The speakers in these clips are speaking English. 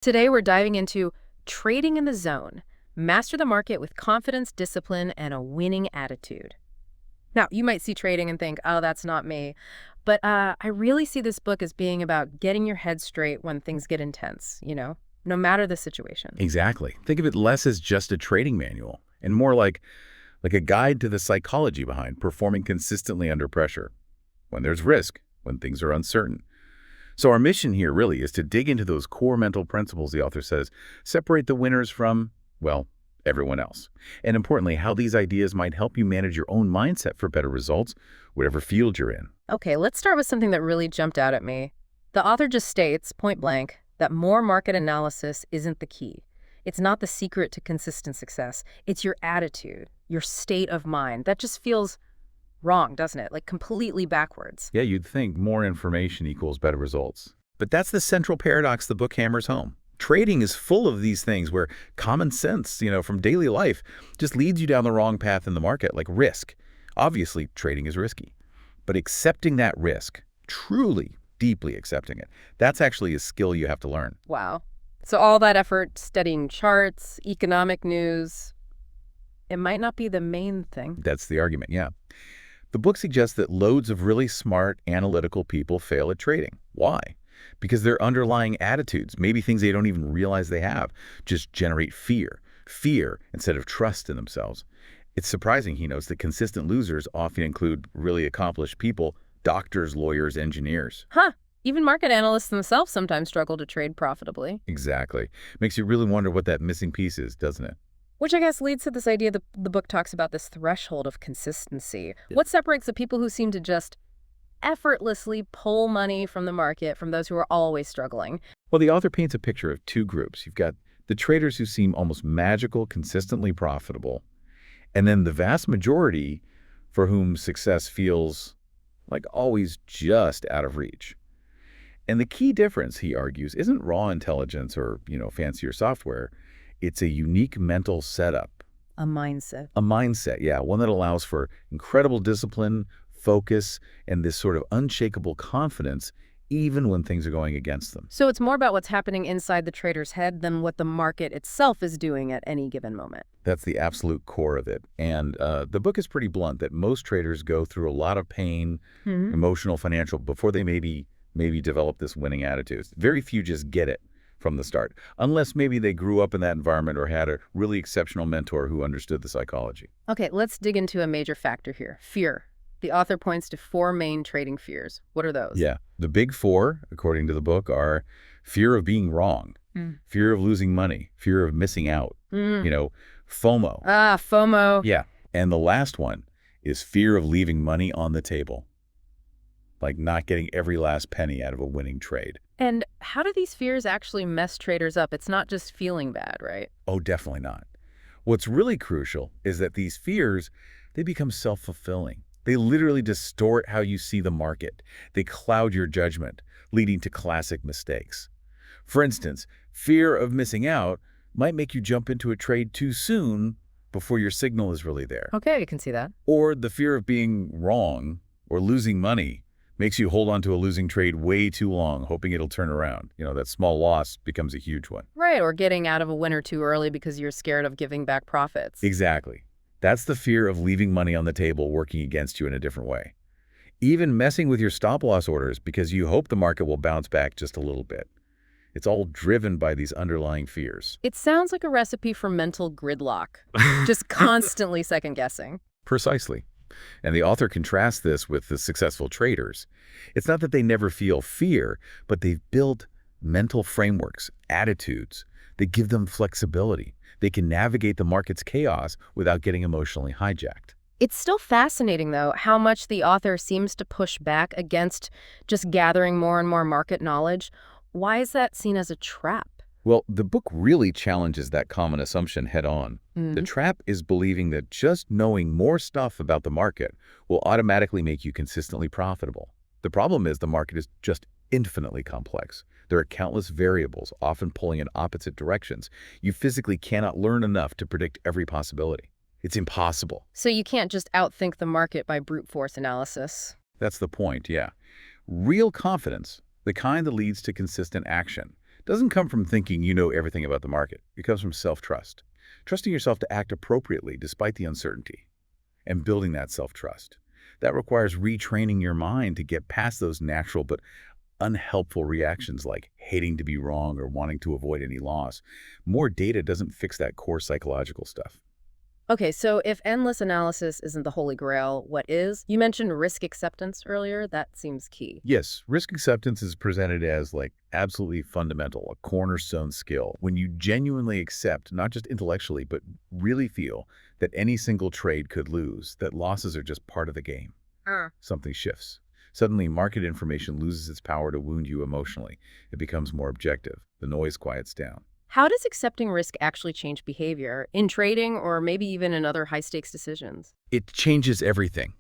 Today, we're diving into trading in the zone. Master the market with confidence, discipline, and a winning attitude. Now, you might see trading and think, oh, that's not me. But I really see this book as being about getting your head straight when things get intense, no matter the situation. Exactly. Think of it less as just a trading manual and more like a guide to the psychology behind performing consistently under pressure, when there's risk, when things are uncertain. So our mission here really is to dig into those core mental principles, the author says, separate the winners from, well, everyone else. And importantly, how these ideas might help you manage your own mindset for better results, whatever field you're in. Okay, let's start with something that really jumped out at me. The author just states, point blank, that more market analysis isn't the key. It's not the secret to consistent success. It's your attitude, your state of mind. That just feels wrong, doesn't it? Like completely backwards. Yeah, you'd think more information equals better results. But that's the central paradox the book hammers home. Trading is full of these things where common sense, from daily life just leads you down the wrong path in the market, like risk. Obviously, trading is risky. But accepting that risk, truly, deeply accepting it, that's actually a skill you have to learn. Wow. So all that effort studying charts, economic news, it might not be the main thing. That's the argument, yeah. The book suggests that loads of really smart, analytical people fail at trading. Why? Because their underlying attitudes, maybe things they don't even realize they have, just generate fear. Fear instead of trust in themselves. It's surprising, he notes, that consistent losers often include really accomplished people, doctors, lawyers, engineers. Huh. Even market analysts themselves sometimes struggle to trade profitably. Exactly. Makes you really wonder what that missing piece is, doesn't it? Which I guess leads to this idea that the book talks about this threshold of consistency. Yeah. What separates the people who seem to just effortlessly pull money from the market from those who are always struggling? Well, the author paints a picture of two groups. You've got the traders who seem almost magical, consistently profitable, and then the vast majority for whom success feels like always just out of reach. And the key difference, he argues, isn't raw intelligence or, fancier software. It's a unique mental setup. A mindset. A mindset, yeah, one that allows for incredible discipline, focus, and this sort of unshakable confidence, even when things are going against them. So it's more about what's happening inside the trader's head than what the market itself is doing at any given moment. That's the absolute core of it. And the book is pretty blunt that most traders go through a lot of pain, emotional, financial, before they maybe develop this winning attitude. Very few just get it from the start, unless maybe they grew up in that environment or had a really exceptional mentor who understood the psychology. Okay, let's dig into a major factor here, fear. The author points to 4 main trading fears. What are those? Yeah, the big 4, according to the book, are fear of being wrong, fear of losing money, fear of missing out, FOMO. FOMO. Yeah, and the last one is fear of leaving money on the table, like not getting every last penny out of a winning trade. And how do these fears actually mess traders up? It's not just feeling bad, right? Oh, definitely not. What's really crucial is that these fears, they become self-fulfilling. They literally distort how you see the market. They cloud your judgment, leading to classic mistakes. For instance, fear of missing out might make you jump into a trade too soon before your signal is really there. Okay, I can see that. Or the fear of being wrong or losing money makes you hold on to a losing trade way too long, hoping it'll turn around. That small loss becomes a huge one. Right, or getting out of a winner too early because you're scared of giving back profits. Exactly. That's the fear of leaving money on the table working against you in a different way. Even messing with your stop-loss orders because you hope the market will bounce back just a little bit. It's all driven by these underlying fears. It sounds like a recipe for mental gridlock, just constantly second-guessing. Precisely. And the author contrasts this with the successful traders. It's not that they never feel fear, but they've built mental frameworks, attitudes that give them flexibility. They can navigate the market's chaos without getting emotionally hijacked. It's still fascinating, though, how much the author seems to push back against just gathering more and more market knowledge. Why is that seen as a trap? Well, the book really challenges that common assumption head-on. The trap is believing that just knowing more stuff about the market will automatically make you consistently profitable. The problem is the market is just infinitely complex. There are countless variables, often pulling in opposite directions. You physically cannot learn enough to predict every possibility. It's impossible. So you can't just outthink the market by brute force analysis. That's the point, yeah. Real confidence, the kind that leads to consistent action, doesn't come from thinking you know everything about the market. It comes from self-trust. Trusting yourself to act appropriately despite the uncertainty, and building that self-trust. That requires retraining your mind to get past those natural but unhelpful reactions like hating to be wrong or wanting to avoid any loss. More data doesn't fix that core psychological stuff. Okay, so if endless analysis isn't the holy grail, what is? You mentioned risk acceptance earlier. That seems key. Yes, risk acceptance is presented as like absolutely fundamental, a cornerstone skill. When you genuinely accept, not just intellectually, but really feel that any single trade could lose, that losses are just part of the game, something shifts. Suddenly, market information loses its power to wound you emotionally. It becomes more objective. The noise quiets down. How does accepting risk actually change behavior in trading or maybe even in other high-stakes decisions? It changes everything.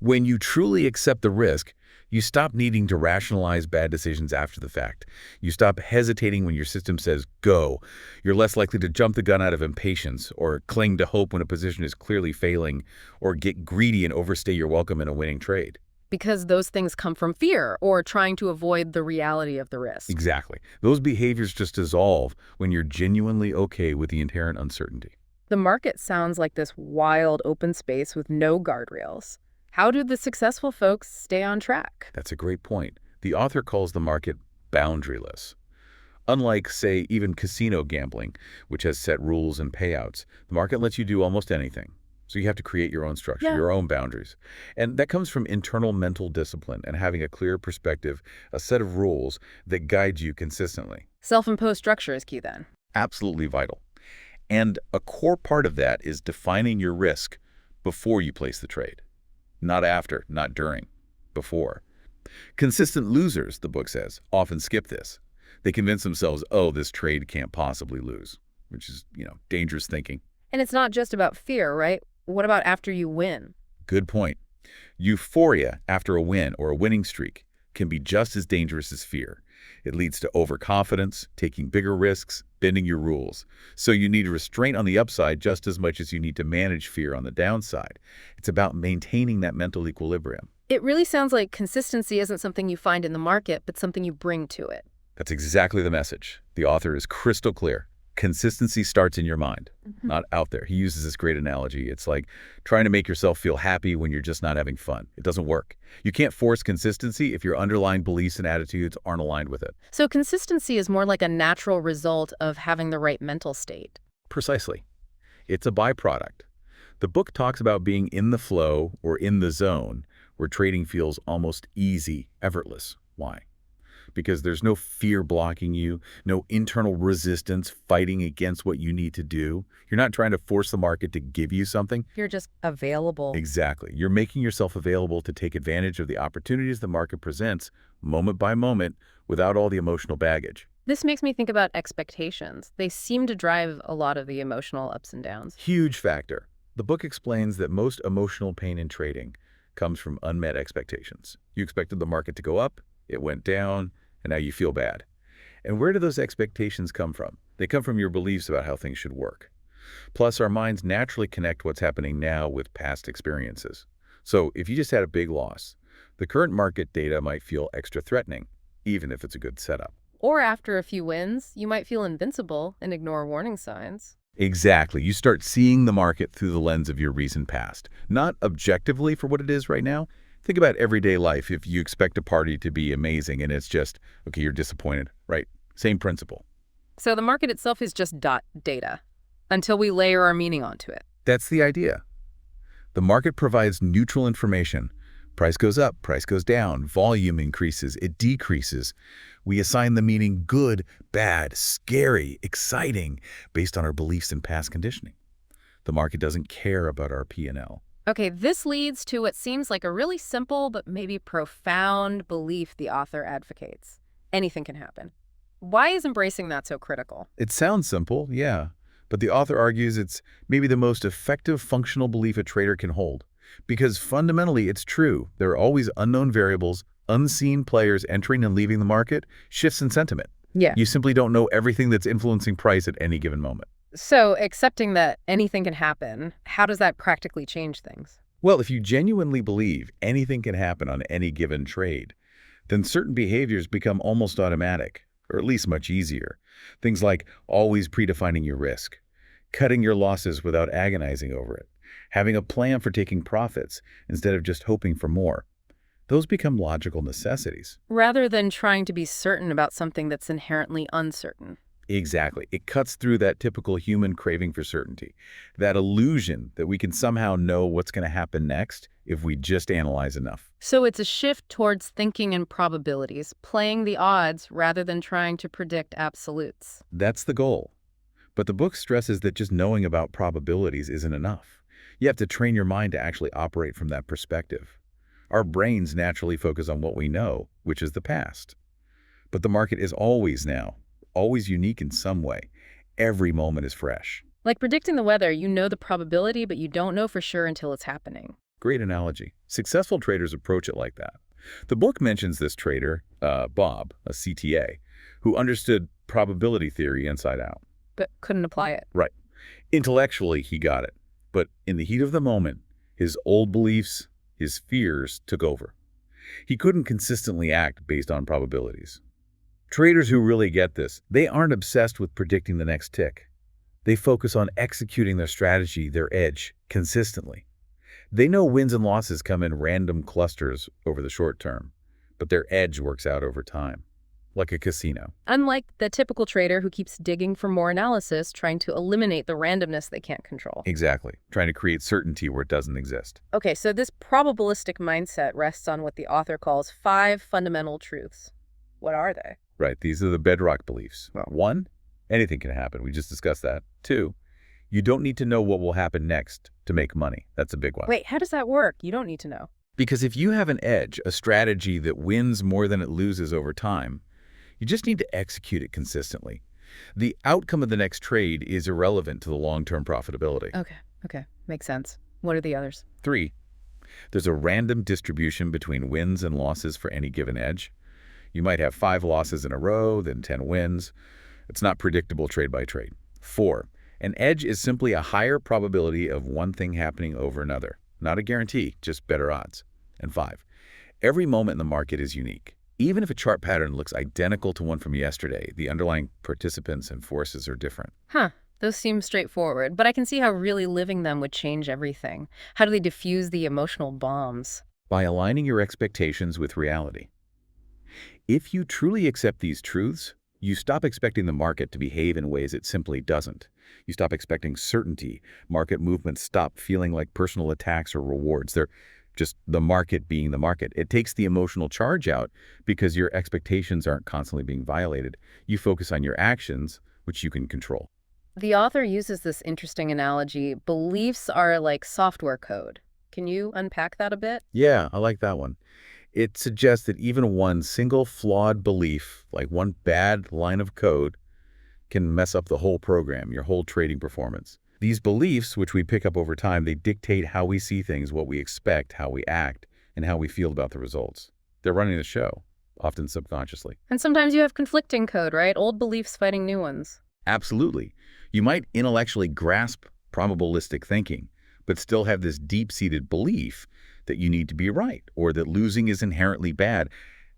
When you truly accept the risk, you stop needing to rationalize bad decisions after the fact. You stop hesitating when your system says go. You're less likely to jump the gun out of impatience or cling to hope when a position is clearly failing or get greedy and overstay your welcome in a winning trade. Because those things come from fear or trying to avoid the reality of the risk. Exactly. Those behaviors just dissolve when you're genuinely okay with the inherent uncertainty. The market sounds like this wild open space with no guardrails. How do the successful folks stay on track? That's a great point. The author calls the market boundaryless. Unlike, say, even casino gambling, which has set rules and payouts, the market lets you do almost anything. So you have to create your own structure, Yeah. your own boundaries. And that comes from internal mental discipline and having a clear perspective, a set of rules that guide you consistently. Self-imposed structure is key then. Absolutely vital. And a core part of that is defining your risk before you place the trade. Not after, not during, before. Consistent losers, the book says, often skip this. They convince themselves, oh, this trade can't possibly lose, which is, dangerous thinking. And it's not just about fear, right? What about after you win? Good point. Euphoria after a win or a winning streak can be just as dangerous as fear. It leads to overconfidence, taking bigger risks, bending your rules. So you need restraint on the upside just as much as you need to manage fear on the downside. It's about maintaining that mental equilibrium. It really sounds like consistency isn't something you find in the market, but something you bring to it. That's exactly the message. The author is crystal clear. Consistency starts in your mind, not out there. He uses this great analogy. It's like trying to make yourself feel happy when you're just not having fun. It doesn't work. You can't force consistency if your underlying beliefs and attitudes aren't aligned with it. So consistency is more like a natural result of having the right mental state. Precisely. It's a byproduct. The book talks about being in the flow or in the zone where trading feels almost easy, effortless. Why? Because there's no fear blocking you, no internal resistance fighting against what you need to do. You're not trying to force the market to give you something. You're just available. Exactly. You're making yourself available to take advantage of the opportunities the market presents moment by moment without all the emotional baggage. This makes me think about expectations. They seem to drive a lot of the emotional ups and downs. Huge factor. The book explains that most emotional pain in trading comes from unmet expectations. You expected the market to go up, it went down, and now you feel bad. And where do those expectations come from? They come from your beliefs about how things should work. Plus, our minds naturally connect what's happening now with past experiences. So if you just had a big loss, the current market data might feel extra threatening, even if it's a good setup. Or after a few wins, you might feel invincible and ignore warning signs. Exactly. You start seeing the market through the lens of your recent past, not objectively for what it is right now. Think about everyday life. If you expect a party to be amazing and it's just, okay, you're disappointed, right? Same principle. So the market itself is just data until we layer our meaning onto it. That's the idea. The market provides neutral information. Price goes up, price goes down, volume increases, it decreases. We assign the meaning good, bad, scary, exciting based on our beliefs and past conditioning. The market doesn't care about our P&L. Okay, this leads to what seems like a really simple but maybe profound belief the author advocates. Anything can happen. Why is embracing that so critical? It sounds simple, yeah, but the author argues it's maybe the most effective functional belief a trader can hold. Because fundamentally, it's true. There are always unknown variables, unseen players entering and leaving the market, shifts in sentiment. Yeah. You simply don't know everything that's influencing price at any given moment. So accepting that anything can happen, how does that practically change things? Well, if you genuinely believe anything can happen on any given trade, then certain behaviors become almost automatic. or at least much easier. Things like always predefining your risk, cutting your losses without agonizing over it, having a plan for taking profits instead of just hoping for more. Those become logical necessities. Rather than trying to be certain about something that's inherently uncertain. Exactly. It cuts through that typical human craving for certainty, that illusion that we can somehow know what's going to happen next if we just analyze enough. So it's a shift towards thinking in probabilities, playing the odds rather than trying to predict absolutes. That's the goal. But the book stresses that just knowing about probabilities isn't enough. You have to train your mind to actually operate from that perspective. Our brains naturally focus on what we know, which is the past. But the market is always now, always unique in some way. Every moment is fresh. Like predicting the weather, you know the probability, but you don't know for sure until it's happening. Great analogy. Successful traders approach it like that. The book mentions this trader, Bob, a CTA, who understood probability theory inside out. But couldn't apply it. Right. Intellectually, he got it. But in the heat of the moment, his old beliefs, his fears took over. He couldn't consistently act based on probabilities. Traders who really get this, they aren't obsessed with predicting the next tick. They focus on executing their strategy, their edge, consistently. They know wins and losses come in random clusters over the short term, but their edge works out over time, like a casino. Unlike the typical trader who keeps digging for more analysis, trying to eliminate the randomness they can't control. Exactly. Trying to create certainty where it doesn't exist. Okay, so this probabilistic mindset rests on what the author calls 5 fundamental truths. What are they? Right. These are the bedrock beliefs. 1, anything can happen. We just discussed that. 2, you don't need to know what will happen next to make money. That's a big one. Wait, how does that work? You don't need to know. Because if you have an edge, a strategy that wins more than it loses over time, you just need to execute it consistently. The outcome of the next trade is irrelevant to the long-term profitability. Okay. Makes sense. What are the others? 3, there's a random distribution between wins and losses for any given edge. You might have 5 losses in a row, then 10 wins. It's not predictable trade by trade. 4, an edge is simply a higher probability of one thing happening over another. Not a guarantee, just better odds. And 5, every moment in the market is unique. Even if a chart pattern looks identical to one from yesterday, the underlying participants and forces are different. Those seem straightforward, but I can see how really living them would change everything. How do they diffuse the emotional bombs? By aligning your expectations with reality. If you truly accept these truths, you stop expecting the market to behave in ways it simply doesn't. You stop expecting certainty. Market movements stop feeling like personal attacks or rewards. They're just the market being the market. It takes the emotional charge out because your expectations aren't constantly being violated. You focus on your actions, which you can control. The author uses this interesting analogy. Beliefs are like software code. Can you unpack that a bit? Yeah, I like that one. It suggests that even one single flawed belief, like one bad line of code, can mess up the whole program, your whole trading performance. These beliefs, which we pick up over time, they dictate how we see things, what we expect, how we act, and how we feel about the results. They're running the show, often subconsciously. And sometimes you have conflicting code, right? Old beliefs fighting new ones. Absolutely. You might intellectually grasp probabilistic thinking, but still have this deep-seated belief that you need to be right or that losing is inherently bad.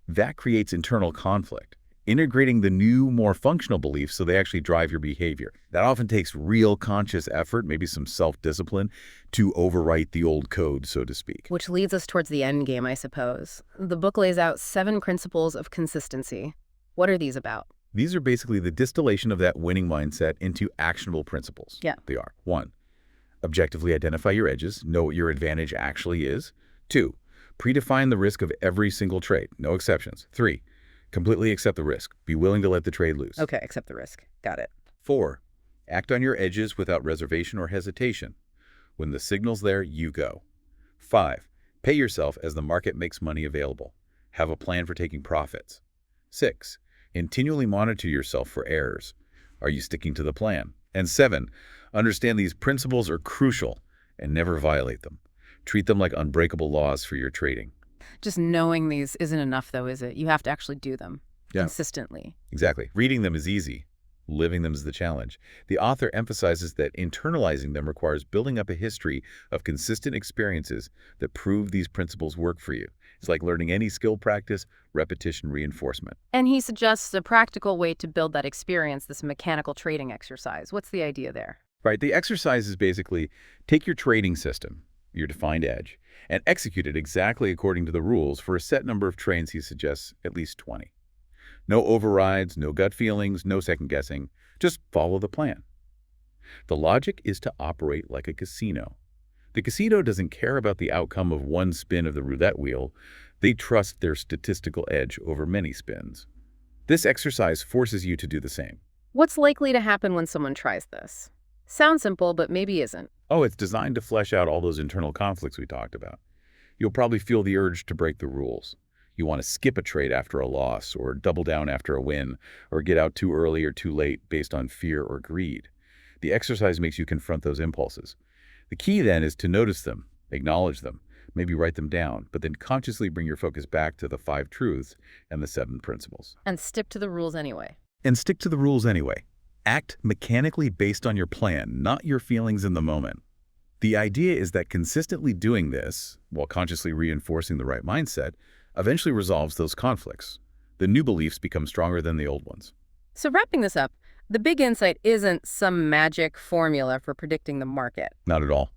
That creates internal conflict. Integrating the new, more functional beliefs so they actually drive your behavior. That often takes real conscious effort, maybe some self-discipline, to overwrite the old code, so to speak. Which leads us towards the end game, I suppose. The book lays out 7 principles of consistency. What are these about? These are basically the distillation of that winning mindset into actionable principles. Yeah. They are. 1, objectively identify your edges, know what your advantage actually is. 2, predefine the risk of every single trade, no exceptions. 3, completely accept the risk. Be willing to let the trade loose. Okay, accept the risk. Got it. 4, act on your edges without reservation or hesitation. When the signal's there, you go. 5, pay yourself as the market makes money available. Have a plan for taking profits. 6, continually monitor yourself for errors. Are you sticking to the plan? And 7, understand these principles are crucial and never violate them. Treat them like unbreakable laws for your trading. Just knowing these isn't enough, though, is it? You have to actually do them consistently. Exactly. Reading them is easy. Living them is the challenge. The author emphasizes that internalizing them requires building up a history of consistent experiences that prove these principles work for you. It's like learning any skill practice, repetition reinforcement. And he suggests a practical way to build that experience, this mechanical trading exercise. What's the idea there? Right? The exercise is basically take your trading system, your defined edge, and execute it exactly according to the rules for a set number of trades. He suggests at least 20. No overrides, no gut feelings, no second guessing. Just follow the plan. The logic is to operate like a casino. The casino doesn't care about the outcome of one spin of the roulette wheel. They trust their statistical edge over many spins. This exercise forces you to do the same. What's likely to happen when someone tries this? Sounds simple, but maybe isn't. Oh, it's designed to flesh out all those internal conflicts we talked about. You'll probably feel the urge to break the rules. You want to skip a trade after a loss, or double down after a win, or get out too early or too late based on fear or greed. The exercise makes you confront those impulses. The key then is to notice them, acknowledge them, maybe write them down, but then consciously bring your focus back to the 5 truths and the 7 principles. And stick to the rules anyway. And stick to the rules anyway. Act mechanically based on your plan, not your feelings in the moment. The idea is that consistently doing this, while consciously reinforcing the right mindset, eventually resolves those conflicts. The new beliefs become stronger than the old ones. So wrapping this up, the big insight isn't some magic formula for predicting the market. Not at all.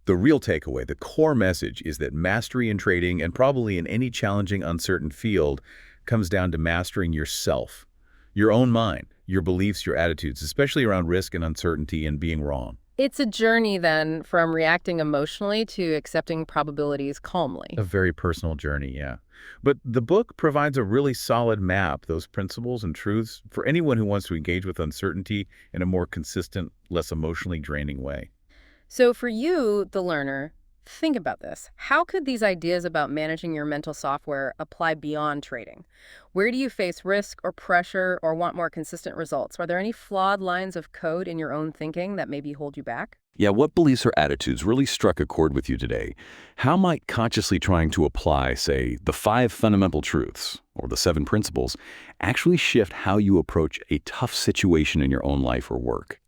The real takeaway, the core message, is that mastery in trading, and probably in any challenging, uncertain field, comes down to mastering yourself, your own mind, your beliefs, your attitudes, especially around risk and uncertainty and being wrong. It's a journey, then, from reacting emotionally to accepting probabilities calmly. A very personal journey, yeah. But the book provides a really solid map, those principles and truths, for anyone who wants to engage with uncertainty in a more consistent, less emotionally draining way. So for you, the learner, think about this. How could these ideas about managing your mental software apply beyond trading? Where do you face risk or pressure or want more consistent results? Are there any flawed lines of code in your own thinking that maybe hold you back? Yeah, what beliefs or attitudes really struck a chord with you today? How might consciously trying to apply, say, the 5 fundamental truths or the 7 principles actually shift how you approach a tough situation in your own life or work?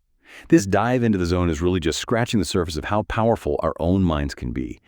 This dive into the zone is really just scratching the surface of how powerful our own minds can be.